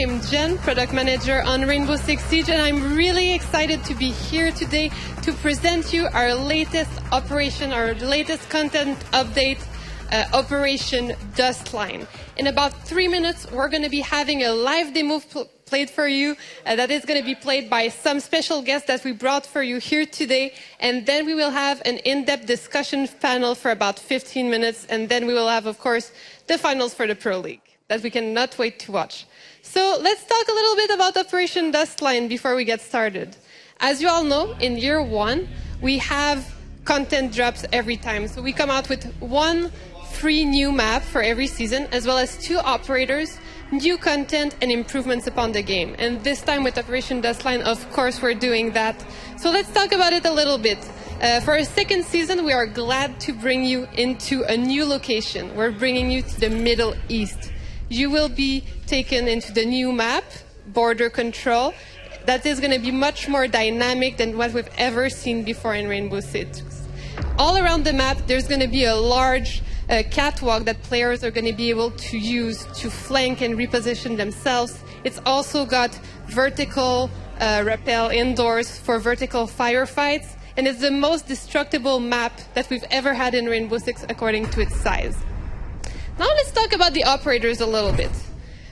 am Jen, Product Manager on Rainbow Six Siege, and I'm really excited to be here today to present you our latest operation, our latest content update, Operation Dustline. In about 3 minutes, we're going to be having a live demo played for you that is going to be played by some special guests that we brought for you here today, and then we will have an in-depth discussion panel for about 15 minutes, and then we will have, of course, the finals for the Pro League that we cannot wait to watch. So let's talk a little bit about Operation Dustline before we get started. As you all know, in year one, we have content drops every time. So we come out with one free new map for every season, as well as 2 operators, new content, and improvements upon the game. And this time with Operation Dustline, of course, we're doing that. So let's talk about it a little bit. For our second season, we are glad to bring you into a new location. We're bringing you to the Middle East. You will be taken into the new map, Border Control. That is going to be much more dynamic than what we've ever seen before in Rainbow Six. All around the map, there's going to be a large catwalk that players are going to be able to use to flank and reposition themselves. It's also got vertical rappel indoors for vertical firefights, and it's the most destructible map that we've ever had in Rainbow Six according to its size. Now let's talk about the operators a little bit.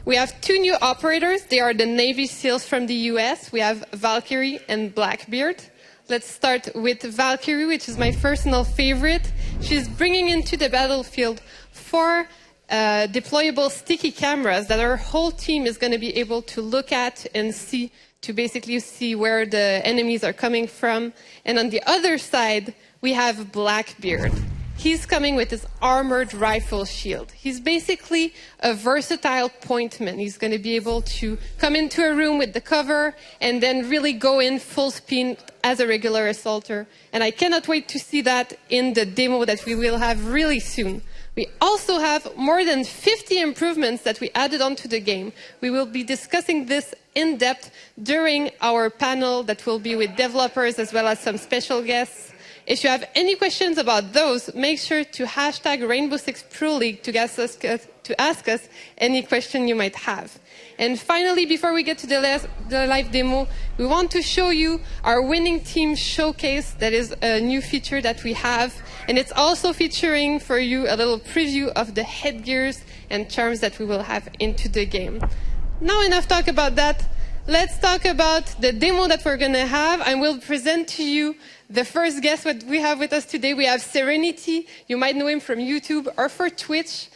We have 2 new operators. They are the Navy SEALs from the US. We have Valkyrie and Blackbeard. Let's start with Valkyrie, which is my personal favorite. She's bringing into the battlefield 4 deployable sticky cameras that our whole team is going to be able to look at and see, to basically see where the enemies are coming from. And on the other side, we have Blackbeard. He's coming with his armored rifle shield. He's basically a versatile pointman. He's going to be able to come into a room with the cover and then really go in full speed as a regular assaulter. And I cannot wait to see that in the demo that we will have really soon. We also have more than 50 improvements that we added onto the game. We will be discussing this in depth during our panel that will be with developers as well as some special guests. If you have any questions about those, make sure to hashtag Rainbow Six Pro League to ask us any question you might have. And finally, before we get to the live demo, we want to show you our winning team showcase. That is a new feature that we have. And it's also featuring for you a little preview of the headgears and charms that we will have into the game. Now enough talk about that. Let's talk about the demo that we're going to have. I will present to you the first guest that we have with us today. We have Serenity. You might know him from YouTube or for Twitch.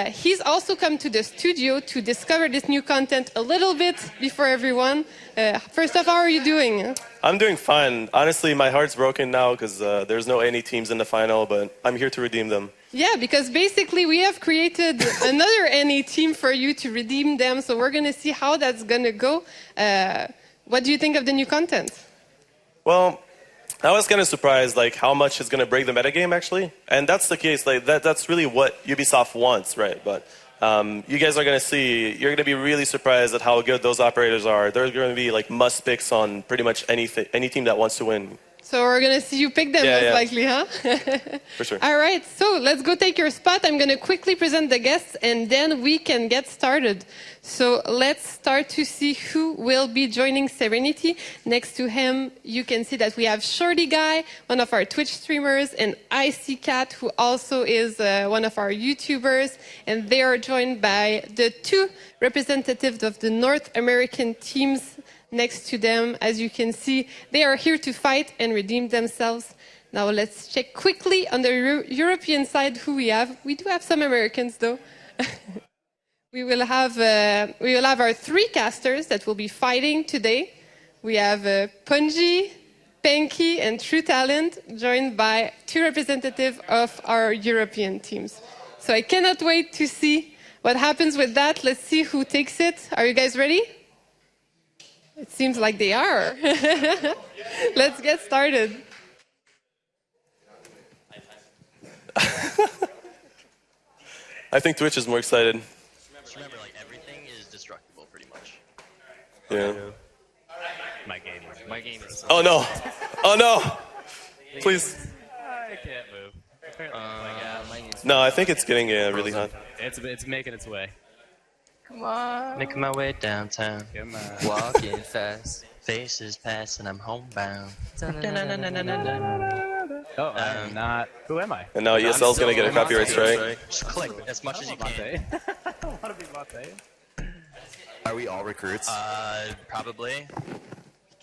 He's also come to the studio to discover this new content a little bit before everyone. First off, how are you doing? I'm doing fine. Honestly, my heart's broken now because there's no any teams in the final, but I'm here to redeem them. Yeah, because basically we have created another NA team for you to redeem them, so we're going to see how that's going to go. What do you think of the new content? Well, I was kind of surprised like how much it's going to break the metagame actually, and that's the case. Like that's really what Ubisoft wants, right? But you guys are going to see. You're going to be really surprised at how good those operators are. They're going to be like must picks on pretty much any team that wants to win. So we're going to see you pick them most likely, huh? For sure. All right, so let's go take your spot. I'm going to quickly present the guests, and then we can get started. So let's start to see who will be joining Serenity. Next to him, you can see that we have Shorty Guy, one of our Twitch streamers, and Icy Cat, who also is one of our YouTubers. And they are joined by the 2 representatives of the North American teams. Next to them, as you can see, they are here to fight and redeem themselves. Now let's check quickly on the European side who we have. We do have some Americans though. we will have our 3 casters that will be fighting today. We have Punji, Penky, and True Talent, joined by 2 representatives of our European teams. So I cannot wait to see what happens with that. Let's see who takes it. Are you guys ready? It seems like they are. Let's get started. I think Twitch is more excited. Remember, like everything is destructible, pretty much. Yeah. My game is. Oh no! Oh no! Please. I can't move. No, I think it's getting really hot. It's making its way. Come on. Making my way downtown. Come on. Walking fast. Faces pass and I'm homebound. Oh, I am not. Who am I? And now ESL's gonna get a copyright strike. Just click as much as you can. I don't want to be Mate. Are we all recruits? Probably.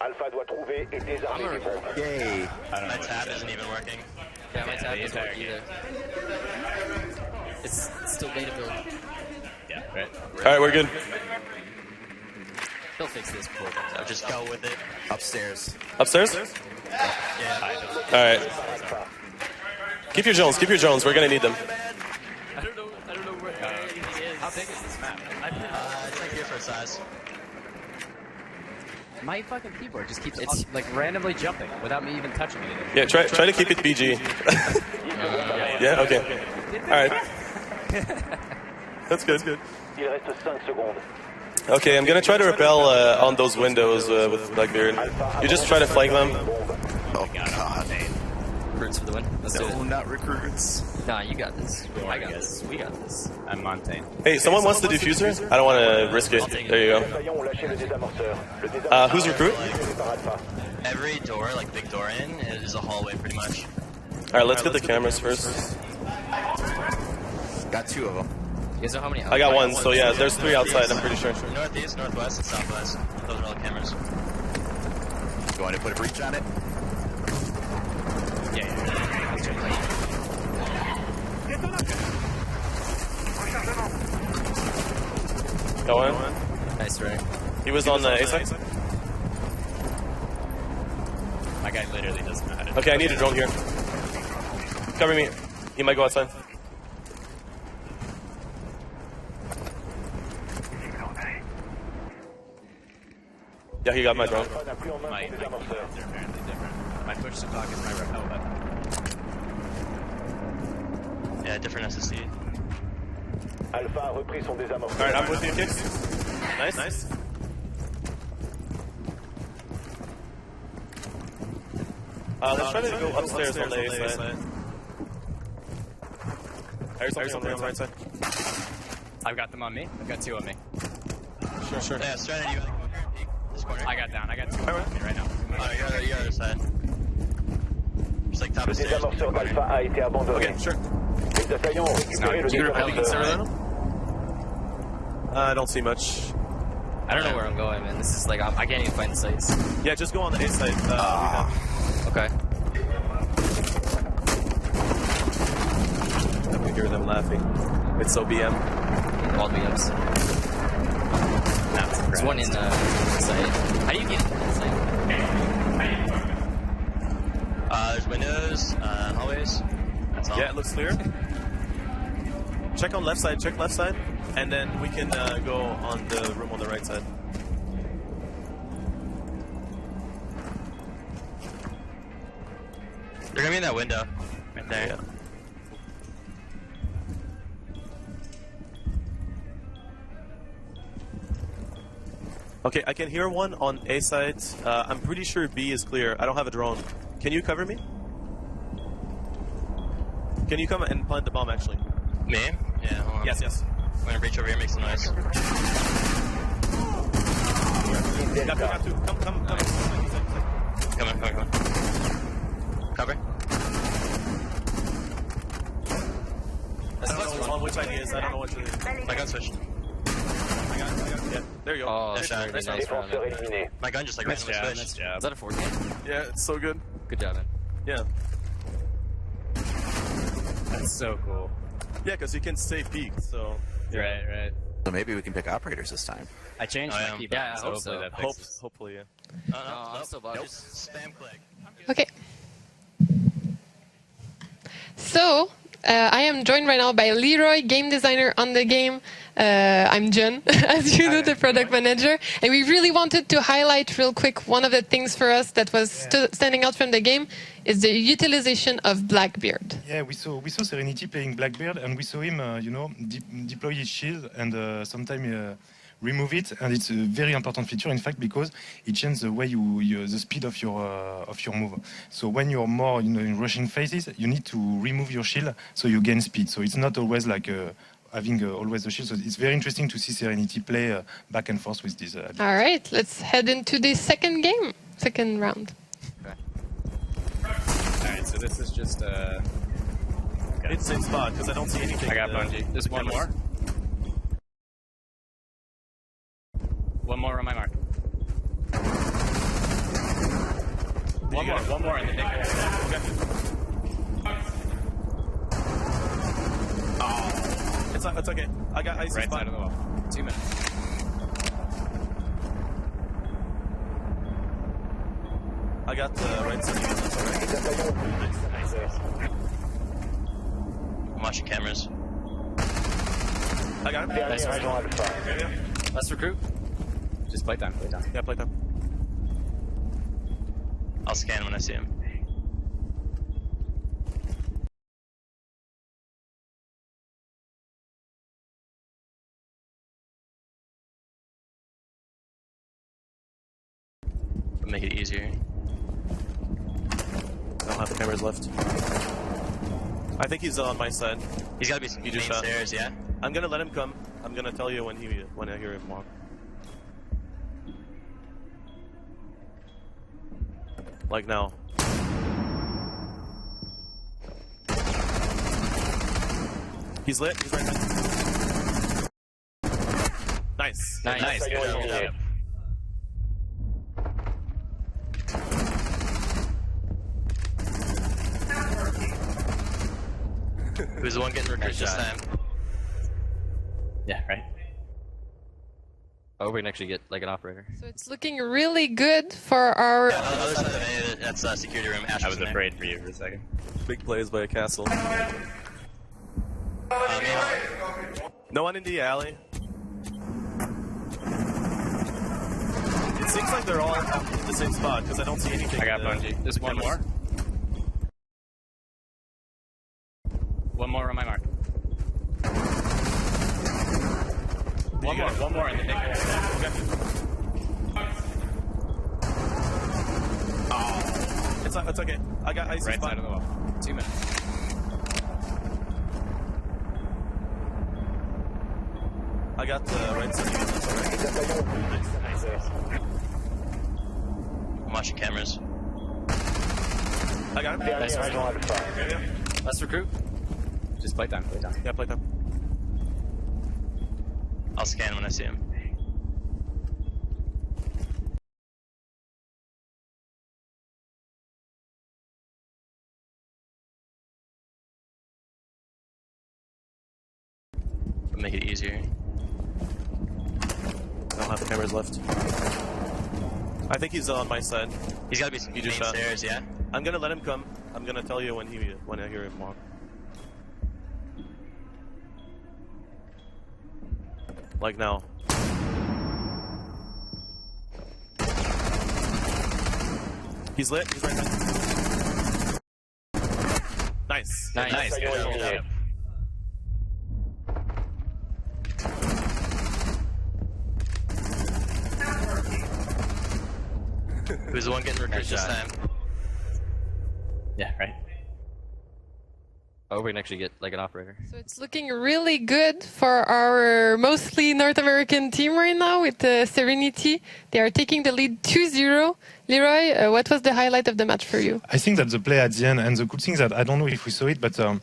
Alpha doit trouver et désarmer les bombes. Yay! My tab isn't even working. Yeah, my tab the doesn't work entire either. It's still beta build. Yeah, right. Alright, we're good. They'll fix this before it comes So out. just go with it. Upstairs. Upstairs? Yeah. Alright. Keep your drones, we're gonna need them. I don't know where anything is. How big is this map? It's like here for size. My fucking keyboard just keeps like randomly jumping without me even touching anything. Yeah, try to keep it PG. Yeah, okay. Alright. That's good. Il reste 5 secondes. Okay, I'm gonna try to repel on those windows with Blackbeard. You just try to flank them. Oh god. Recruits for the win. Let's do No, it. not recruits. Nah, you got this. I got this. We got this. I'm Montaigne. Hey, someone wants the diffuser? I don't want to risk it. There you go. Assaillants ont lâché le désamorceur. Le désamorceur Who's recruit? est par Alpha. Every door, like big door in, is a hallway pretty much. Alright, let's get the cameras first. Got 2 of them. You guys know how many? I got one, so yeah, there's 3 outside, I'm pretty sure. Northeast, northwest, and southwest. Those are all the cameras. Going to put a breach on it. Yeah. Go on. Nice, right? He was on the A side? My guy literally doesn't know how to. Okay, I need a drone here. Cover me. He might go outside. Yeah, he got my drone. Alpha n'a plus en main My son désamorceur. keys are apparently different. My push to talk is my repel button. Yeah, different SSD. Alpha a repris son désamorceur. Alright, I'm with you, kids. Nice. Let's try to go upstairs on the A side. There's something on the right side. I've got them on me. I've got 2 on me. Sure. Yeah, Serenity, you peek this corner. I got down. I got 2 on me right now. Oh, you're other side. Just like top Le of stairs. désamorceur d'Alpha a été abandonné. Okay, sure. Les assaillants ont récupéré le désamorceur. I don't see much. I don't know where I'm going, man. This is like I can't even find the sites. Yeah, just go on the A side. Okay. I can hear them laughing. It's OBM. All BMs. There's one in the site. How do you get into the site? There's windows, hallways. That's all. Yeah, it looks clear. Check on left side, and then we can go on the room on the right side. They're gonna be in that window. Right there. Yeah. Okay, I can hear one on A side. I'm pretty sure B is clear. I don't have a drone. Can you cover me? Can you come and plant the bomb, actually? Me? Yeah, hold on. Yes. I'm gonna reach over here and make some noise. Got two. Come. Come on. Cover. I don't know on which side he is. I don't know what to do. My gun switched. I got it. Yeah, there you go. Oh, Nice that's shot. really nice round. Défenseur éliminé. My gun just like Nice randomly job. switched. Nice job. Is that a 14? Yeah, it's so good. Good job, man. Yeah. That's so cool. Yeah, because you can stay peaked, so... Yeah. Right. So maybe we can pick operators this time. I changed I my am. key Yeah, I button, so hope hopefully so. that fixes. Hopefully, yeah. No, I'm nope. still bugged. Just spam click. Okay. So, I am joined right now by Leroy, game designer on the game. I'm Jen, as you know, the product manager. And we really wanted to highlight real quick one of the things for us that was standing out from the game is the utilization of Blackbeard. Yeah, we saw Serenity playing Blackbeard, and we saw him, deploy his shield and sometimes remove it. And it's a very important feature, in fact, because it changes the way the speed of your move. So when you're more in rushing phases, you need to remove your shield so you gain speed. So it's not always like having always the shield. So it's very interesting to see Serenity play back and forth with this. All right, let's head into the second game, second round. Alright, so this is just It's same spot because I don't see anything. I got Bungie. There's one more. One more on my mark. One more in the nick. Oh, it's okay. I got ice Right spot. side of the wall. 2 minutes. I got the right side. That's all right. I'm watching cameras. I got it. Nice Dernier agent Alpha. Let's recruit. Just play time. Yeah, play time. I'll scan when I see him. Make it easier. I don't have the cameras left. I think he's on my side. He's gotta be He main just shot. stairs, yeah? I'm gonna let him come. I'm gonna tell you when I hear him walk. Like now. He's lit. He's right there. Nice. Nice. Assaillant éliminé. Who's the one getting recruited this time? Yeah, right. Oh, we can actually get like an operator. So it's looking really good for our. Yeah, other side of the that's security room. Ash I was in there. afraid for you for a second. Big plays by a castle. No one in the alley. It seems like they're all in the same spot because I don't see anything. I got in the- Bungie. There's one more. One more on my mark. One more in the nick. Oh, it's okay. I got ice Right spot. side of the wall. 2 minutes. I got the right side. That's all right. I'm watching cameras. I got it. Dernier Nice. agent Alpha. Let's recruit. Just play time. Yeah, play time. I'll scan when I see him. Make it easier. I don't have the cameras left. I think he's on my side. He's gotta be He main just shot. stairs, yeah? I'm gonna let him come. I'm gonna tell you when I hear him walk. Like now. He's lit. He's right there. Nice. Nice. Assaillant éliminé. Who's the one getting recruited this time? Yeah, right. Oh, we can actually get like an operator. So it's looking really good for our mostly North American team right now with Serenity. They are taking the lead 2-0. Leroy, what was the highlight of the match for you? I think that the play at the end, and the cool thing is that I don't know if we saw it, but the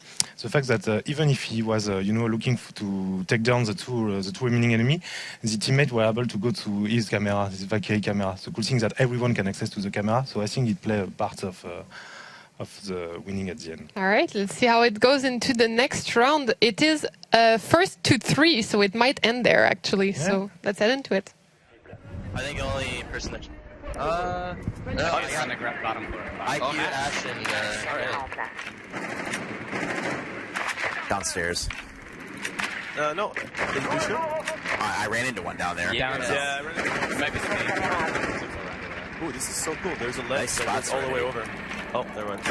fact that even if he was, looking to take down the two remaining enemy, the teammate were able to go to his camera, his Valkyrie camera. The cool thing is that everyone can access to the camera, so I think it played a part of the winning at the end. All right, let's see how it goes into the next round. It is first to 3, so it might end there actually. Yeah. So let's head into it. I think the only person that. No, he's on the bottom floor. IQ, Ash, and Downstairs. No. Did you sure? I ran into one down there. Down there. Yeah, really. It might be the main. Ooh, this is so cool. There's a ledge Nice that goes spots all the way already. over. Oh, never mind.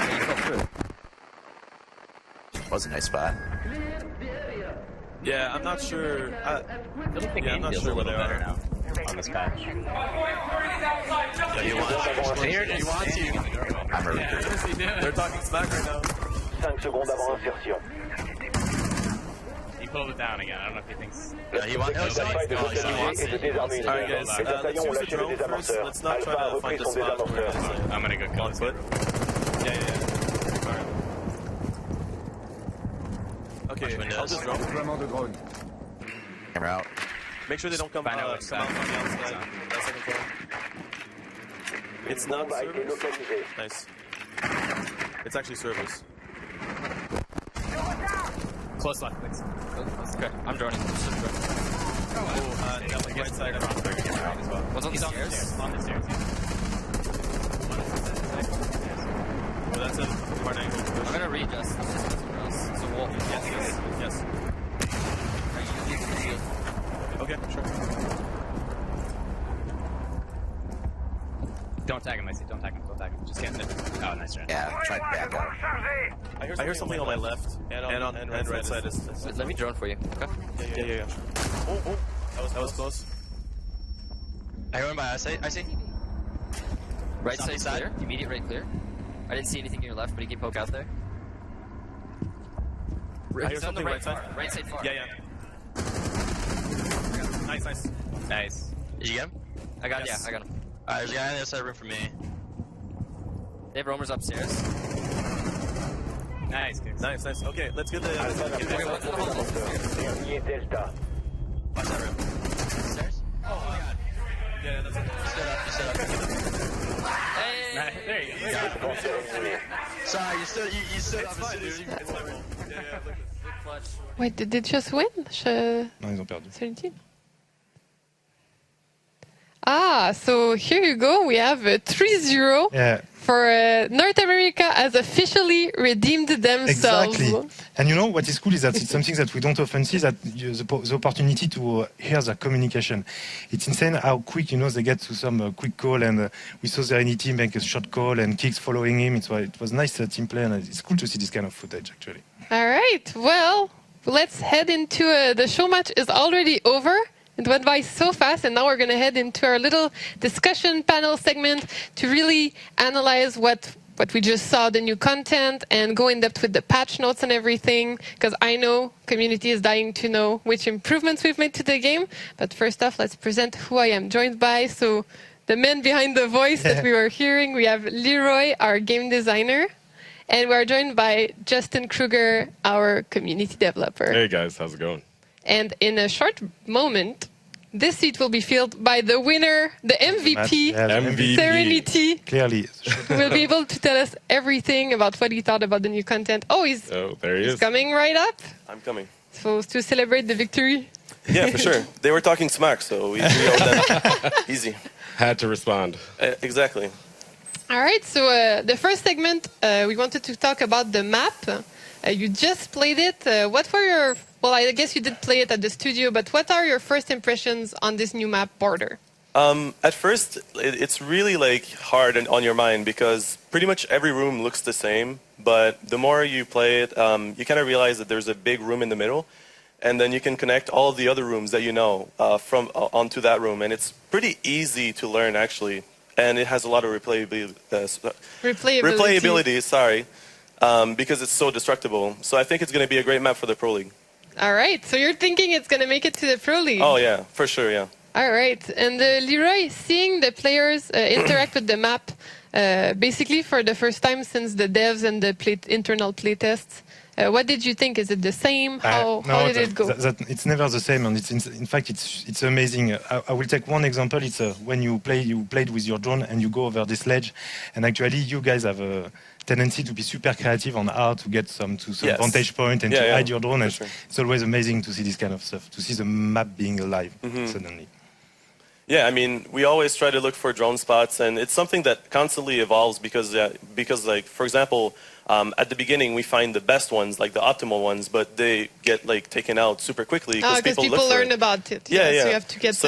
Was a nice spot. Yeah, I'm not sure. I feel like the Yeah, I'm game not feels sure a where little they better are. now on this patch. Yeah, you want Here, you want to. I'm a recruit. They're talking smack right now. 5 secondes avant insertion. pull it down again. I don't know if he thinks. He wants He wants it. He wants it. Alright guys, let's use the drone first. Let's not try to find a spot where it's like I'm gonna go kill on foot. Yeah. Alright. Okay, I'll just drone. Camera out. Make sure they don't come Find out out what's from the back. outside. That second floor. It's not service. Nice. It's actually service. Close left, please. Okay, I'm droning. That was right side. What's on the stairs? On the stairs. Oh, that's a hard angle. I'm gonna readjust. It's just somewhere else. It's a wall. Yes. Okay, sure. Don't tag him, I see. Don't tag him. Just can't hit. Oh, nice try. Yeah, try to back up. I hear something on my left and right side is. Let me drone for you. Okay. Yeah. Oh. That was close. I hear one by us. I see. Right Southeast side side. clear. Immediate right clear. I didn't see anything to your left, but he can poke out there. I hear He's on the something right side. far. Right side far. Yeah. Nice. Nice. Did you get him? I got Yes. I got him. There's a guy in the other side room for me. They have roamers upstairs. Nice, Kicks. Nice. Okay, let's get the. Okay, what's the whole Watch that room. Stairs? Oh my god. Yeah, that's it. You stood up. Nice. There you go. Sorry, you stood up as soon as you... Wait, did they just win? Non, ils ont perdu. Celui-ci? Ah, so here you go. We have a 3-0 Yeah, for North America has officially redeemed themselves. exactly. And you know what is cool is that it's something that we don't often see, that the opportunity to hear their communication. It's insane how quick, they get to some quick call, and we saw Serenity make a short call and Kicks following him. It was nice team play, and it's cool to see this kind of footage, actually. All right. Well, let's head into the show match is already over. It went by so fast, and now we're going to head into our little discussion panel segment to really analyze what we just saw, the new content, and go in depth with the patch notes and everything, because I know community is dying to know which improvements we've made to the game. But first off, let's present who I am joined by. So the man behind the voice that we were hearing, we have Leroy, our game designer, and we're joined by Justin Kruger, our community developer. Hey guys, how's it going? And in a short moment, this seat will be filled by the winner, the MVP, MVP. Serenity, Clearly. who will be able to tell us everything about what he thought about the new content. Oh, There he he's is. coming right up. I'm coming. So to celebrate the victory. Yeah, for sure. They were talking smack, so we owed them. Easy. Had to respond. Exactly. All right, so the first segment, we wanted to talk about the map. You just played it. What were your... Well, I guess you did play it at the studio, but what are your first impressions on this new map, Border? At first, it's really hard on your mind because pretty much every room looks the same. But the more you play it, you kind of realize that there's a big room in the middle, and then you can connect all of the other rooms that you know from onto that room, and it's pretty easy to learn actually, and it has a lot of replayability. Sorry, because it's so destructible. So I think it's going to be a great map for the Pro League. All right, so you're thinking it's going to make it to the Pro League? Oh yeah, for sure, yeah. All right, and Leroy, seeing the players interact with the map, basically for the first time since the devs and the internal playtests, what did you think? Is it the same? How did it go? It's never the same, and in fact it's amazing. I will take one example. It's when you played with your drone and you go over this ledge, and actually you guys have a tendency to be super creative on how to get some Yes. vantage point and to hide your drone. And sure. it's always amazing to see this kind of stuff, to see the map being alive suddenly. Yeah, I mean, we always try to look for drone spots, and it's something that constantly evolves because for example, at the beginning we find the best ones, like the optimal ones, but they get taken out super quickly because people learn about it. Yeah. So you have to get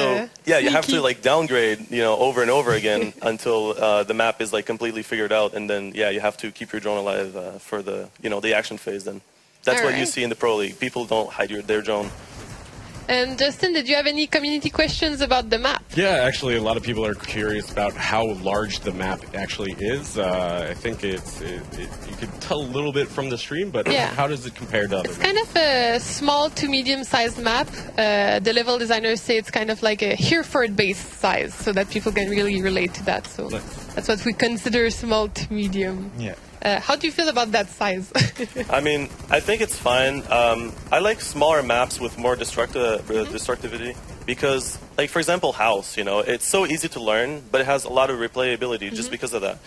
you have to downgrade, over and over again until the map is completely figured out, and then you have to keep your drone alive for the the action phase. Then that's what you see in the Pro League. People don't hide their drone. And Justin, did you have any community questions about the map? Yeah, actually, a lot of people are curious about how large the map actually is. I think you could tell a little bit from the stream, but Yeah. how does it compare to other It's kind of a small to medium-sized map. The level designers say it's kind of like a Hereford-based size, so that people can really relate to that. So that's what we consider small to medium. Yeah. How do you feel about that size? I mean, I think it's fine. I like smaller maps with more destructivity because, like, for example, House, you know, it's so easy to learn, but it has a lot of replayability just because of that.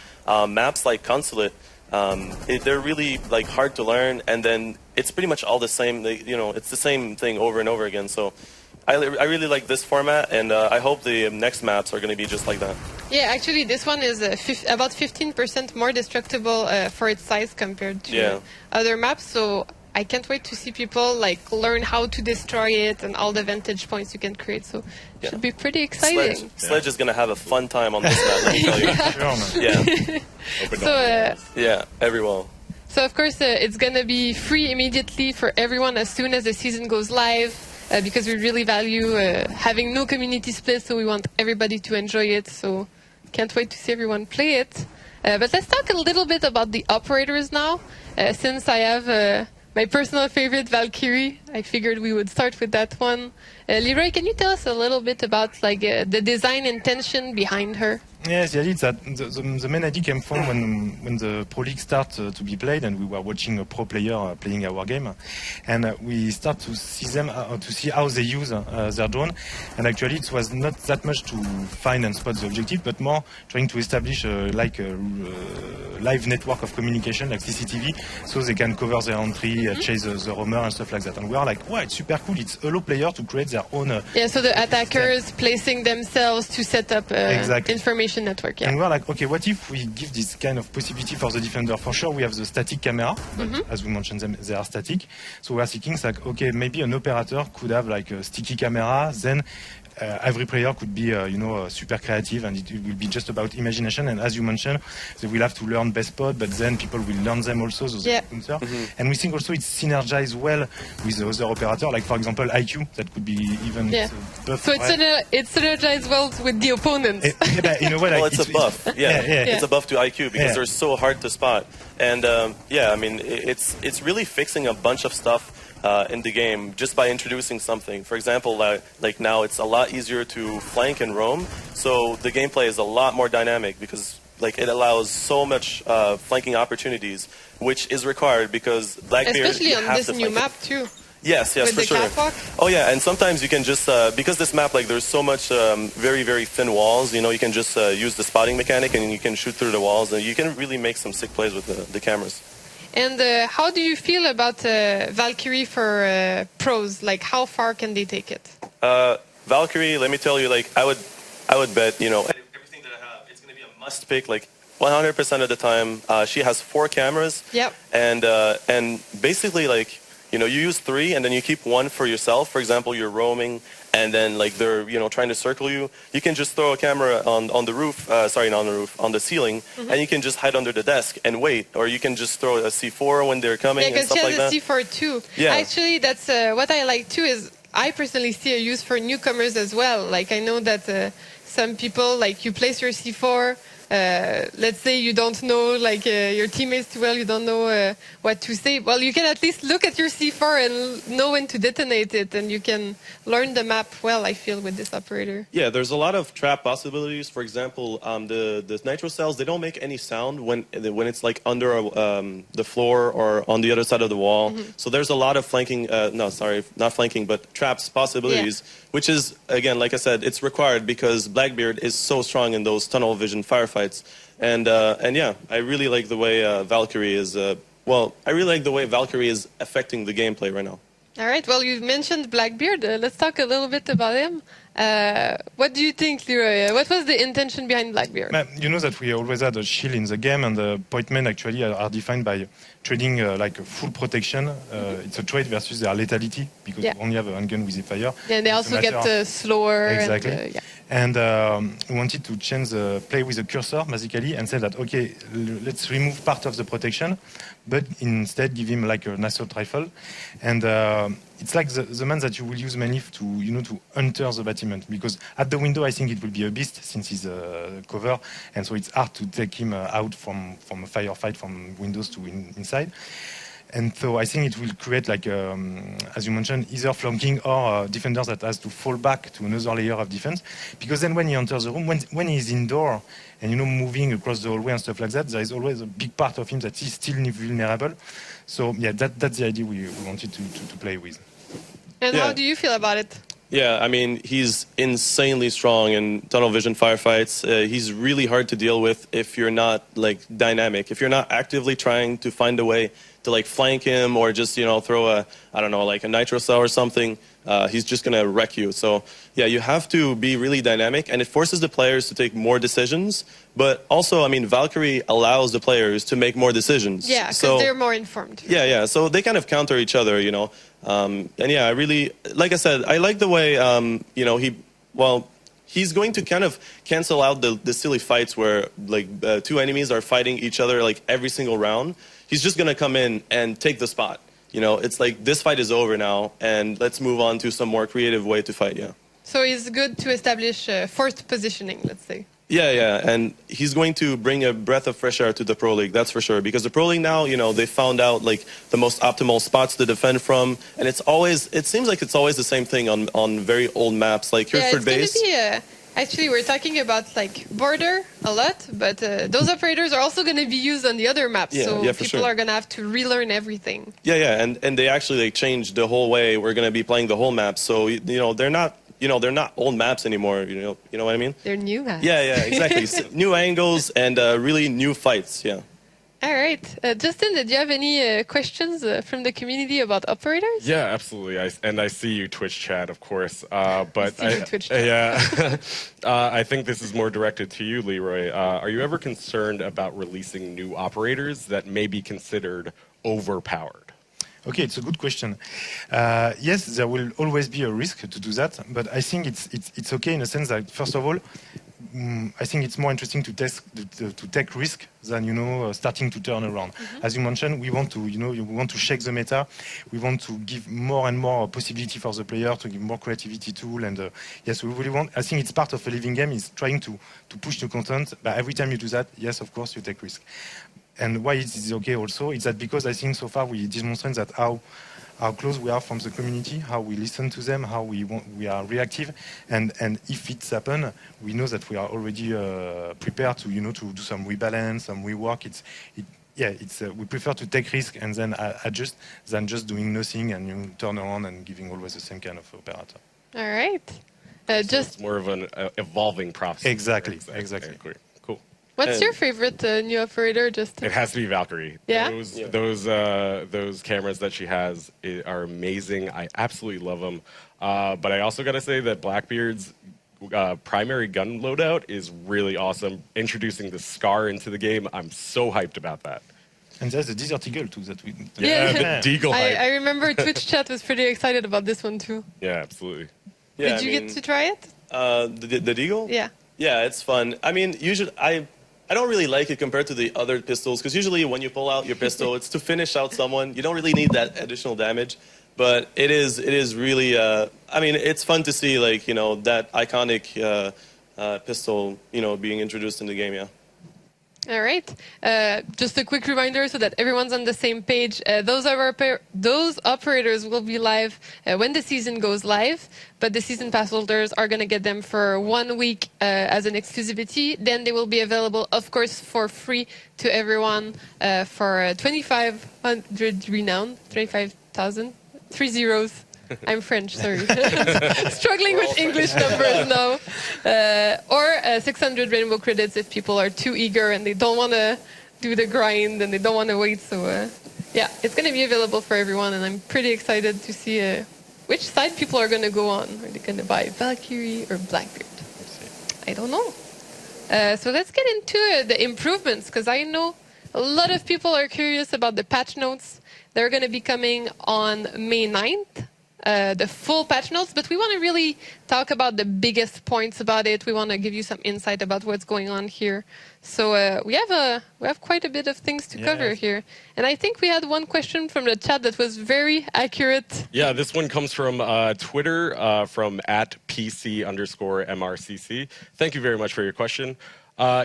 Maps like Consulate, they're really, like, hard to learn, and then it's pretty much all the same, you know, it's the same thing over and over again. So I really like this format, and I hope the next maps are going to be just like that. Yeah, actually, this one is about 15% more destructible for its size compared to other maps. So I can't wait to see people like learn how to destroy it and all the vantage points you can create. So it should be pretty exciting. Sledge is going to have a fun time on this map, let me tell you. Yeah, everyone. So of course, it's going to be free immediately for everyone as soon as the season goes live. Because we really value having no community split, so we want everybody to enjoy it. So can't wait to see everyone play it. But let's talk a little bit about the operators now. Since I have my personal favorite, Valkyrie, I figured we would start with that one. Leroy, can you tell us a little bit about like the design intention behind her? Yes, the idea is that the main idea came from when the Pro League started to be played, and we were watching a pro player playing our game, and we start to see them to see how they use their drone. And actually, it was not that much to find and spot the objective, but more trying to establish like a live network of communication, like CCTV, so they can cover their entry, chase the roamer and stuff like that. And we are like, wow, it's super cool. It's allow players to create their own. So the attackers placing themselves to set up information network. And we're like, okay, what if we give this kind of possibility for the defender? For sure, we have the static camera, but as we mentioned, they are static. So we are thinking, like, okay, maybe an operator could have like a sticky camera, then every player could be, super creative, and it will be just about imagination. And as you mentioned, they will have to learn best spot, but then people will learn them also. And we think also it's synergized well with the other operator, like for example IQ, that could be even. So it's synergized well with the opponents. In a way, like, it's a buff. It's a buff to IQ because they're so hard to spot. And I mean, it's really fixing a bunch of stuff in the game just by introducing something. For example, like now it's a lot easier to flank and roam, so the gameplay is a lot more dynamic because like it allows so much flanking opportunities, which is required because Blackbeard, especially on this new map too. Yes, with for the sure. catwalk? Oh yeah, and sometimes you can just because this map, like, there's so much very, very thin walls. You know, you can just use the spotting mechanic and you can shoot through the walls, and you can really make some sick plays with the cameras. And how do you feel about Valkyrie for pros? Like, how far can they take it? Valkyrie, let me tell you, like, I would bet, you know, everything that I have, it's going to be a must pick, like 100% of the time. She has 4 cameras. Yep. And basically, like, you know, you use 3 and then you keep 1 for yourself. For example, you're roaming and then like they're, you know, trying to circle you. You can just throw a camera on the roof, sorry, not on the roof, on the ceiling, and you can just hide under the desk and wait. Or you can just throw a C4 when they're coming and stuff like that. Yeah, because she has a C4 too. Yeah. Actually, that's what I like too is I personally see a use for newcomers as well. Like I know that some people, like you place your C4, let's say you don't know like your teammates too well, you don't know what to say. Well, you can at least look at your C4 and know when to detonate it, and you can learn the map well, I feel, with this operator. Yeah, there's a lot of trap possibilities. For example, the nitro cells, they don't make any sound when it's like under the floor or on the other side of the wall. So there's a lot of flanking, no, sorry, not flanking, but traps possibilities, which is, again, like I said, it's required because Blackbeard is so strong in those tunnel vision firefights. And yeah, I really like the way Valkyrie is, I really like the way Valkyrie is affecting the gameplay right now. All right, well, you mentioned Blackbeard. Let's talk a little bit about him. What do you think, Leroy? What was the intention behind Blackbeard? You know that we always had a shield in the game, and the point men actually are defined by trading like a full protection. It's a trade versus their lethality, because you only have a handgun with a fire. Yeah, they also get slower. Exactly. And we wanted to change play with the cursor, basically, and say that, okay, let's remove part of the protection, but instead give him like an assault rifle. And it's like the man that you will use mainly to to enter the bâtiment, because at the window I think it will be a beast since he's cover, and so it's hard to take him out from a firefight from windows to inside. And so I think it will create, like, as you mentioned, either flanking or defenders that has to fall back to another layer of defense. Because then when he enters the room, when he's indoor and moving across the hallway and stuff like that, there is always a big part of him that is still vulnerable. So yeah, that's the idea we wanted to play with. And Yeah. how do you feel about it? Yeah, I mean, he's insanely strong in tunnel vision firefights. He's really hard to deal with if you're not, like, dynamic. If you're not actively trying to find a way to, like, flank him or just, throw a, I don't know, like a nitro cell or something, he's just going to wreck you. So, yeah, you have to be really dynamic, and it forces the players to take more decisions. But also, I mean, Valkyrie allows the players to make more decisions. Yeah, because So- they're more informed. yeah. So they kind of counter each other, and yeah, I really, like I said, I like the way, he's going to kind of cancel out the silly fights where, like, two enemies are fighting each other, like, every single round. He's just going to come in and take the spot. It's like, this fight is over now, and let's move on to some more creative way to fight, yeah. So it's good to establish forced positioning, let's say. Yeah, and he's going to bring a breath of fresh air to the Pro League, that's for sure. Because the Pro League now, they found out, like, the most optimal spots to defend from, and it seems like it's always the same thing on very old maps, like Hereford Base. It's going to be, actually, we're talking about, like, border a lot, but those operators are also going to be used on the other maps, Yeah, so yeah, for people sure. are going to have to relearn everything. Yeah, and they actually, like, changed the whole way we're going to be playing the whole map. So they're not old maps anymore. You know what I mean? They're new maps. Yeah, exactly. So, new angles and really new fights. Yeah. All right. Justin, did you have any questions from the community about operators? Yeah, absolutely. I see you Twitch chat, of course. But see you Twitch chat. yeah, I think this is more directed to you, Leroy. Are you ever concerned about releasing new operators that may be considered overpowered? Okay, it's a good question. Yes, there will always be a risk to do that, but I think it's okay in a sense that, first of all, I think it's more interesting to take risk than starting to turn around. As you mentioned, we want to we want to shake the meta. We want to give more and more possibility for the player to give more creativity tool. And yes, we really want. I think it's part of a living game is trying to push the content. But every time you do that, yes, of course, you take risk. And why it is okay also is that because I think so far we demonstrate that how close we are from the community, how we listen to them, how we are reactive, and if it's happened, we know that we are already prepared to to do some rebalance, some rework. We prefer to take risk and then adjust than just doing nothing and turn around and giving always the same kind of operator. All right. So it's more of an evolving process. Exactly. Cool. What's your favorite new operator? Just It has to be Valkyrie. Yeah? Those cameras that she has are amazing. I absolutely love them. But I also got to say that Blackbeard's primary gun loadout is really awesome. Introducing the Scar into the game, I'm so hyped about that. And there's the Desert Eagle too that we. Yeah, the Deagle hype. I remember Twitch chat was pretty excited about this one too. Yeah, absolutely. Yeah, Did you get to try it? The Deagle? Yeah. Yeah, it's fun. I mean, usually I don't really like it compared to the other pistols, because usually when you pull out your pistol, it's to finish out someone. You don't really need that additional damage, but it is really. I mean, it's fun to see, like, that iconic pistol being introduced in the game. Yeah. All right. Just a quick reminder so that everyone's on the same page. Those operators will be live when the season goes live, but the season pass holders are going to get them for 1 week as an exclusivity. Then they will be available, of course, for free to everyone for 2,500 renown, 25,000, 3 zeros. I'm French, sorry. Struggling with English numbers now. Or 600 rainbow credits if people are too eager and they don't want to do the grind and they don't want to wait. So, yeah, it's going to be available for everyone, and I'm pretty excited to see which side people are going to go on. Are they going to buy Valkyrie or Blackbeard? I don't know. So let's get into the improvements, because I know a lot of people are curious about the patch notes. They're going to be coming on May 9th. the full patch notes, but we want to really talk about the biggest points about it. We want to give you some insight about what's going on here. So we have quite a bit of things to cover here. And I think we had one question from the chat that was very accurate. Yeah, this one comes from Twitter, from @PC_MRCC. Thank you very much for your question.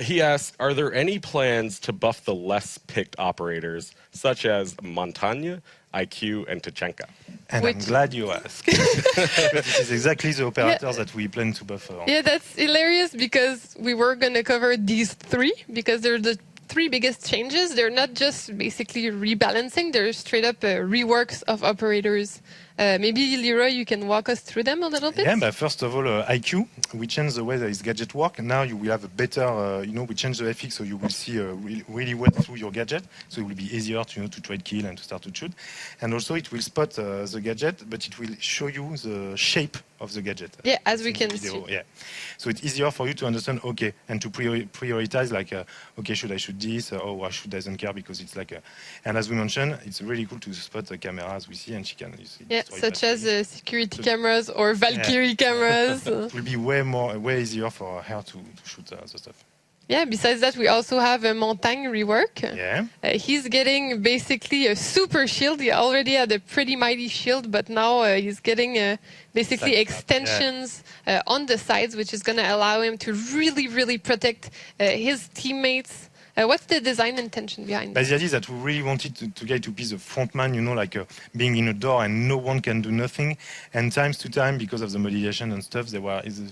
He asked, are there any plans to buff the less picked operators, such as Montagne, IQ, and Tachenka? And I'm glad you asked. This is exactly the operators that we plan to buff. Yeah, that's hilarious because we were going to cover these three because they're the three biggest changes. They're not just basically rebalancing, they're straight up reworks of operators. Maybe Leroy, you can walk us through them a little bit? Yeah, but first of all, IQ, we changed the way that his gadget work. Now you will have a better, we changed the FX so you will see really well through your gadget. So it will be easier to trade kill and to start to shoot. And also it will spot the gadget, but it will show you the shape of the gadget. Yeah, as we can see. Yeah. So it's easier for you to understand, okay, and to prioritize, like, okay, should I shoot this? Or I should doesn't care because it's like and as we mentioned, it's really cool to spot the cameras we see, and she can, you see, such as security cameras or Valkyrie cameras. It will be way easier for her to shoot the stuff. Yeah, besides that, we also have a Montagne rework. Yeah. He's getting basically a super shield. He already had a pretty mighty shield, but now he's getting basically extensions on the sides, which is going to allow him to really, really protect his teammates. What's the design intention behind that? The idea is that we really wanted to get to be the front man, like being in a door and no one can do nothing. And times to time, because of the modulation and stuff,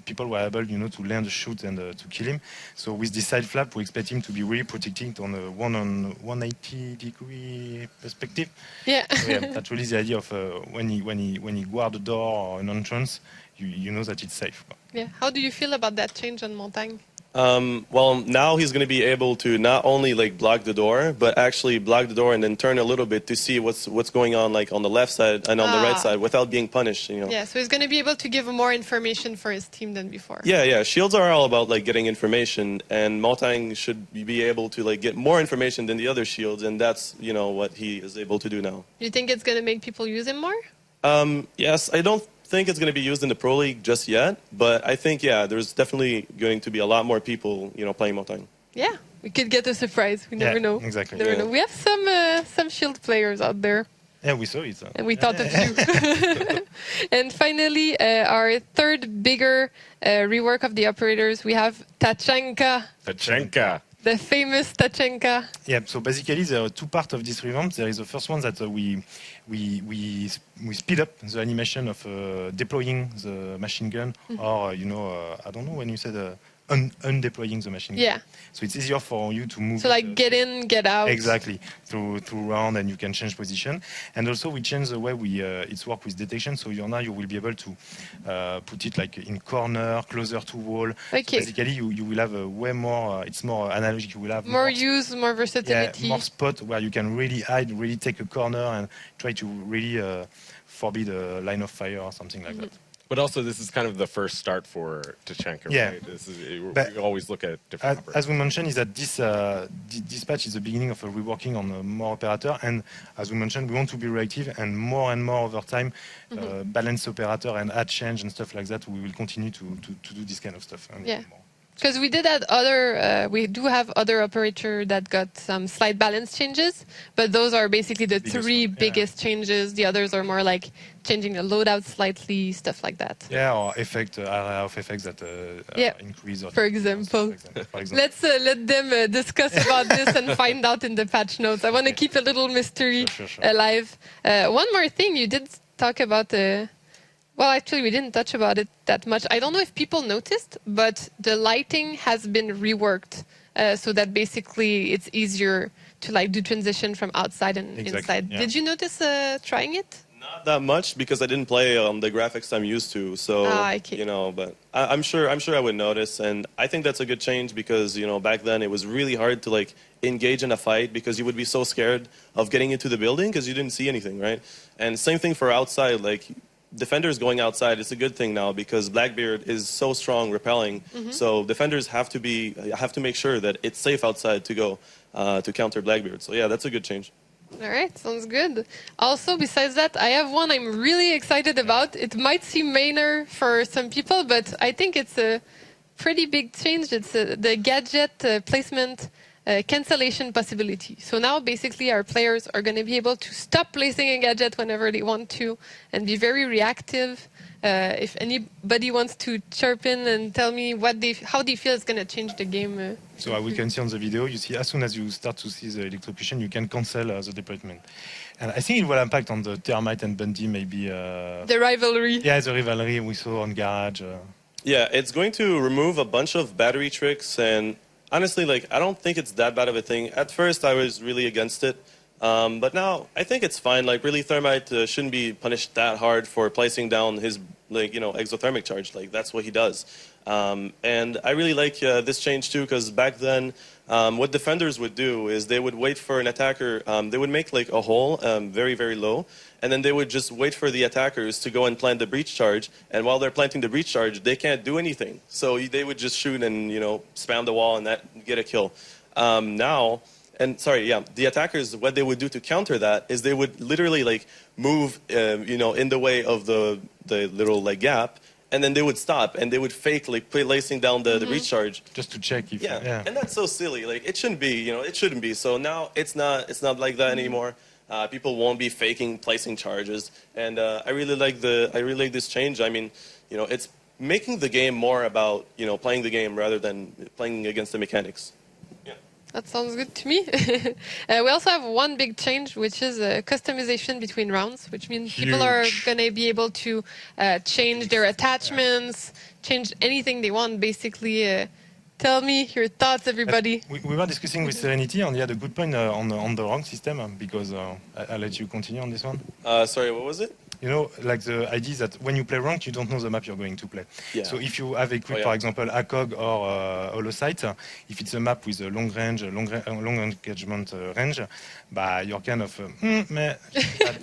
people were able, to land a shoot and to kill him. So with this side flap, we expect him to be really protected on a 180-degree perspective. Yeah. So, yeah, that's really the idea of when he guard the door or an entrance, you know that it's safe. Yeah. How do you feel about that change on Montagne? Well, now he's going to be able to not only block the door, but actually block the door and then turn a little bit to see what's going on on the left side and on the right side without being punished. Yeah, so he's going to be able to give more information for his team than before. Yeah. Shields are all about getting information, and Montagne should be able to get more information than the other shields, and that's what he is able to do now. You think it's going to make people use him more? Yes, I don't think it's going to be used in the Pro League just yet, but I think there's definitely going to be a lot more people playing Montagne. Yeah, we could get a surprise. We never know. Exactly. Never know. We have some shield players out there. Yeah, we saw it. And we thought of you. And finally, our third bigger rework of the operators, we have Tachenka. The famous Tachenka. Yeah, so basically there are two parts of this revamp. There is the first one that we speed up the animation of deploying the machine gun, or I don't know when you said undeploying the machine gun. Yeah. So it's easier for you to move. So get in, get out. Exactly. Through round, and you can change position. And also we change the way it's work with detection. So now you will be able to put it in corner, closer to wall. Okay. So basically you will have a way more. It's more analogic. You will have more use, more versatility. Yeah, more spot where you can really hide, really take a corner, and try to really forbid a line of fire or something like that. But also, this is kind of the first start for Tachenka, right? We always look at different as we mentioned, is that this patch is the beginning of a reworking on more operator, and as we mentioned, we want to be reactive and more over time, balance operator and add change and stuff like that. We will continue to do this kind of stuff. Yeah. Because we did we do have other operator that got some slight balance changes, but those are basically the three biggest changes. The others are more changing the loadout slightly, stuff like that. Yeah, or area of effects that increase. Or for example. Let's let them discuss about this and find out in the patch notes. I want to keep a little mystery alive. One more thing, you did talk about well, actually, we didn't touch about it that much. I don't know if people noticed, but the lighting has been reworked so that basically it's easier to do transition from outside and inside. Yeah. Did you notice trying it? Not that much because I didn't play the graphics I'm used to. So but I'm sure I would notice, and I think that's a good change because back then it was really hard to engage in a fight because you would be so scared of getting into the building because you didn't see anything, right? And same thing for outside, defenders going outside, it's a good thing now because Blackbeard is so strong repelling. So defenders have to make sure that it's safe outside to go to counter Blackbeard. So yeah, that's a good change. All right, sounds good. Also, besides that, I have one I'm really excited about. It might seem minor for some people, but I think it's a pretty big change. It's the gadget placement cancellation possibility. So now, basically, our players are going to be able to stop placing a gadget whenever they want to and be very reactive. If anybody wants to chirp in and tell me how they feel it's going to change the game. So we can see on the video, you see as soon as you start to see the electrocution, you can cancel the deployment. And I think it will impact on the Termite and Bundy maybe. The rivalry. Yeah, the rivalry we saw on Garage. Yeah, it's going to remove a bunch of battery tricks, and honestly, like, I don't think it's that bad of a thing. At first, I was really against it, but now I think it's fine. Like, really, Thermite shouldn't be punished that hard for placing down his, exothermic charge. Like, that's what he does. And I really like this change too, because back then, what defenders would do is they would wait for an attacker. They would make like a hole very, very low, and then they would just wait for the attackers to go and plant the breach charge. And while they're planting the breach charge, they can't do anything. So they would just shoot and spam the wall and get a kill. The attackers, what they would do to counter that is they would literally like move, in the way of the little like gap. And then they would stop and they would fake like placing down the breach charge just to check if yeah. And that's so silly. Like it shouldn't be, it shouldn't be. So now it's not like that anymore. People won't be faking placing charges, and I really like this change. I mean, it's making the game more about playing the game rather than playing against the mechanics. That sounds good to me. We also have one big change, which is customization between rounds, which means people are going to be able to change their attachments, change anything they want, basically. Tell me your thoughts, everybody. We were discussing with Serenity, and he had a good point on the rank system, because I'll let you continue on this one. Sorry, what was it? Like the idea is that when you play ranked, you don't know the map you're going to play. Yeah. So if you have equipped, for example, ACOG or Holosight, if it's a map with a long engagement range, you're kind of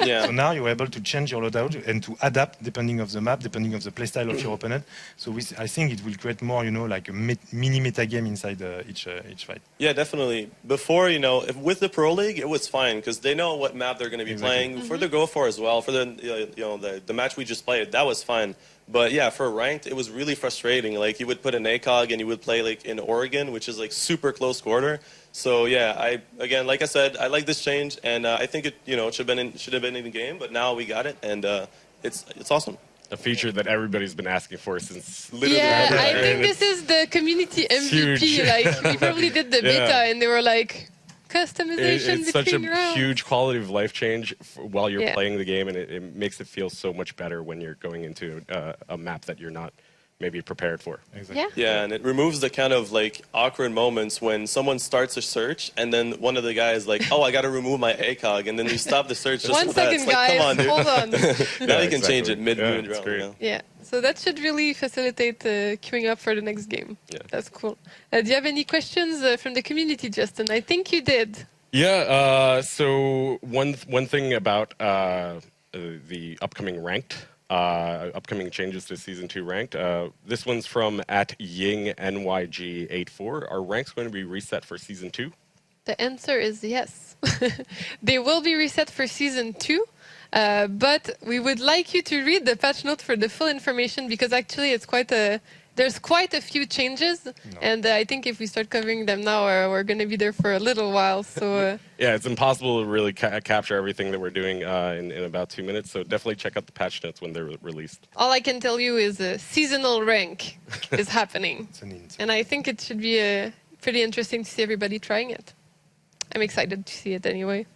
yeah. So now you're able to change your loadout and to adapt depending of the map, depending of the playstyle of your opponent. So I think it will create more, like a mini meta game inside each fight. Yeah, definitely. Before, with the Pro League, it was fine because they know what map they're going to be playing. For the Go For as well, for the match we just played, that was fine. But yeah, for ranked, it was really frustrating. Like you would put an ACOG and you would play like in Oregon, which is like super close quarter. So yeah, like I said, I like this change, and I think it should have been in the game, but now we got it, and it's awesome. A feature that everybody's been asking for since literally. Yeah, I think this is the community MVP. Huge. Like we probably did the beta, and they were like, customization it's such a rounds. huge quality of life change while you're playing the game, and it makes it feel so much better when you're going into a map that you're not maybe prepared for. Exactly. Yeah, and it removes the kind of like awkward moments when someone starts a search and then one of the guys like, oh, I got to remove my ACOG, and then you stop the search. Just 1 second, like, guys. Come on, dude. Hold on. Now you can change it mid round. Yeah, so that should really facilitate queuing up for the next game. Yeah. That's cool. Do you have any questions from the community, Justin? I think you did. Yeah. So one thing about the upcoming ranked. Upcoming changes to Season 2 ranked. This one's from @YingNYG84. Are ranks going to be reset for Season 2? The answer is yes. They will be reset for Season 2, but we would like you to read the patch note for the full information, because actually there's quite a few changes, and I think if we start covering them now, we're going to be there for a little while. So yeah, it's impossible to really capture everything that we're doing in about 2 minutes, so definitely check out the patch notes when they're released. all I can tell you is a seasonal rank is happening, and I think it should be pretty interesting to see everybody trying it. I'm excited to see it anyway.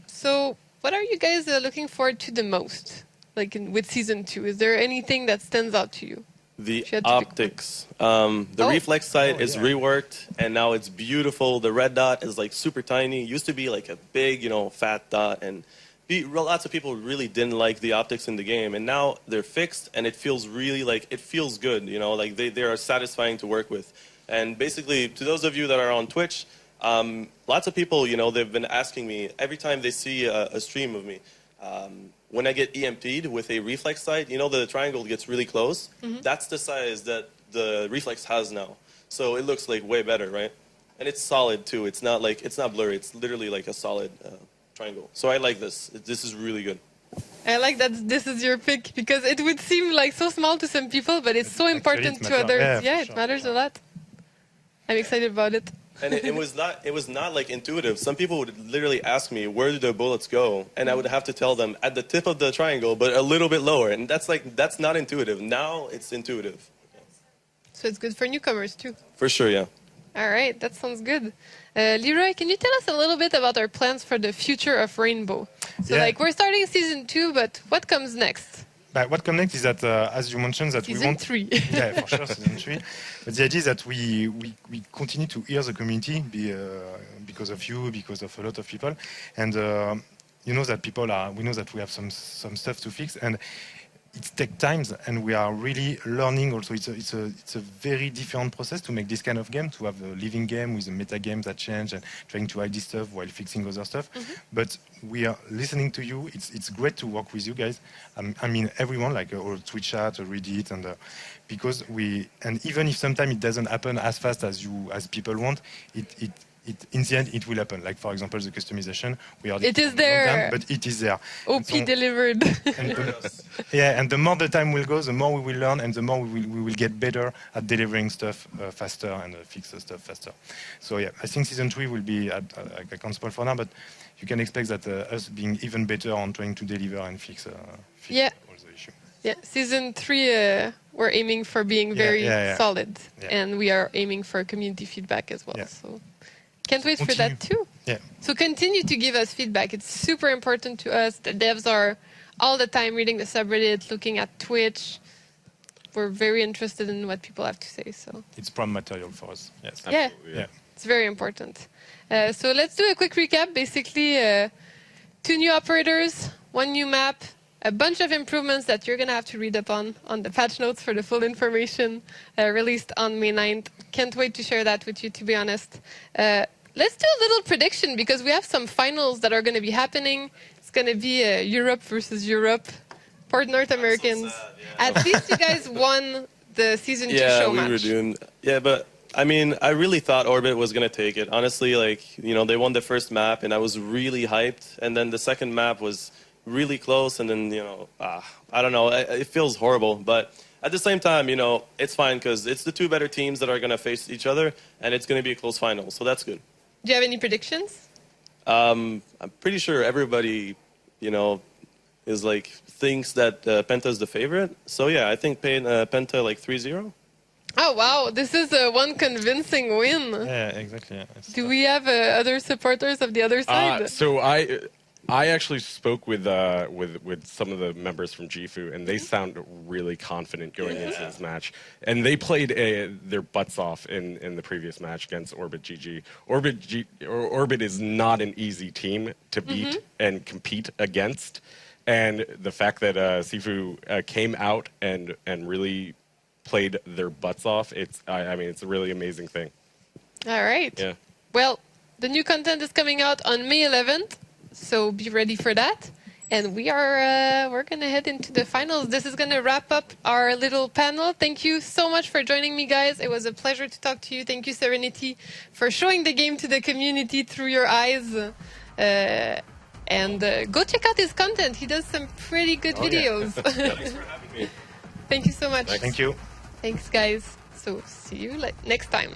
So what are you guys looking forward to the most, like with Season 2? Is there anything that stands out to you? The optics. The reflex sight is reworked, and now it's beautiful. The red dot is like super tiny. It used to be like a big, fat dot, and lots of people really didn't like the optics in the game. And now they're fixed, and it feels really it feels good. Like they are satisfying to work with. And basically, to those of you that are on Twitch, lots of people, they've been asking me every time they see a stream of me. When I get EMP'd with a reflex sight, the triangle gets really close. That's the size that the reflex has now. So it looks like way better, right? And it's solid too. It's not blurry. It's literally like a solid triangle. So I like this. This is really good. I like that this is your pick because it would seem like so small to some people, but it's so important to others. Yeah, it matters a lot. I'm excited about it. And it was not like intuitive. Some people would literally ask me, where do the bullets go? And I would have to tell them at the tip of the triangle, but a little bit lower. And that's not intuitive. Now it's intuitive. So it's good for newcomers too. For sure, yeah. All right, that sounds good. Leroy, can you tell us a little bit about our plans for the future of Rainbow? So we're starting season 2, but what comes next? But what comes next is that, as you mentioned, that season 3. Yeah, for sure, season 3. But the idea is that we continue to hear the community because of you, because of a lot of people, and you know that we know that we have some stuff to fix, and it takes time, and we are really learning. Also, it's a very different process to make this kind of game, to have a living game with a meta game that change and trying to hide this stuff while fixing other stuff. But we are listening to you. It's great to work with you guys. I mean, everyone, like all Twitch chat, Reddit, and because and even if sometimes it doesn't happen as fast as people want, in the end, it will happen. Like, for example, the customization. It is there. But it is there. OP delivered. And the more the time will go, the more we will learn, and the more we will get better at delivering stuff faster and fix stuff faster. So, yeah, I think Season 3 will be, I can't spoil for now, but you can expect that us being even better on trying to deliver and fix all the issues. Yeah, Season 3, we're aiming for being very solid, and we are aiming for community feedback as well. Yeah. So. Can't wait for that too. Yeah. So continue to give us feedback. It's super important to us. The devs are all the time reading the subreddit, looking at Twitch. We're very interested in what people have to say. So it's prime material for us. Yes. Absolutely, yeah. It's very important. So let's do a quick recap. Basically, 2 new operators, 1 new map, a bunch of improvements that you're going to have to read up on the patch notes for the full information released on May 9th. Can't wait to share that with you, to be honest. Let's do a little prediction because we have some finals that are going to be happening. It's going to be Europe versus Europe for North Americans. So At least you guys won the season 2 show match. Yeah, we were doing. Yeah, but I mean, I really thought Orbit was going to take it. Honestly, they won the first map and I was really hyped. And then the second map was really close. And then, I don't know. It feels horrible. But at the same time, it's fine because it's the 2 better teams that are going to face each other. And it's going to be a close final. So that's good. Do you have any predictions? I'm pretty sure everybody, is thinks that Penta is the favorite. So yeah, I think Penta 3-0. Oh wow, this is one convincing win. Yeah, exactly. Yeah. Do we have other supporters of the other side? So I actually spoke with some of the members from Gifu, and they sound really confident going into this match. And they played their butts off in the previous match against Orbit GG. Orbit is not an easy team to beat and compete against. And the fact that Sifu came out and really played their butts off, it's a really amazing thing. All right. Yeah. Well, the new content is coming out on May 11th. So be ready for that. And we're going to head into the finals. This is going to wrap up our little panel. Thank you so much for joining me, guys. It was a pleasure to talk to you. Thank you, Serenity, for showing the game to the community through your eyes. And go check out his content. He does some pretty good videos. Thanks for having me. Thank you so much. Thank you. Thanks, guys. So see you next time.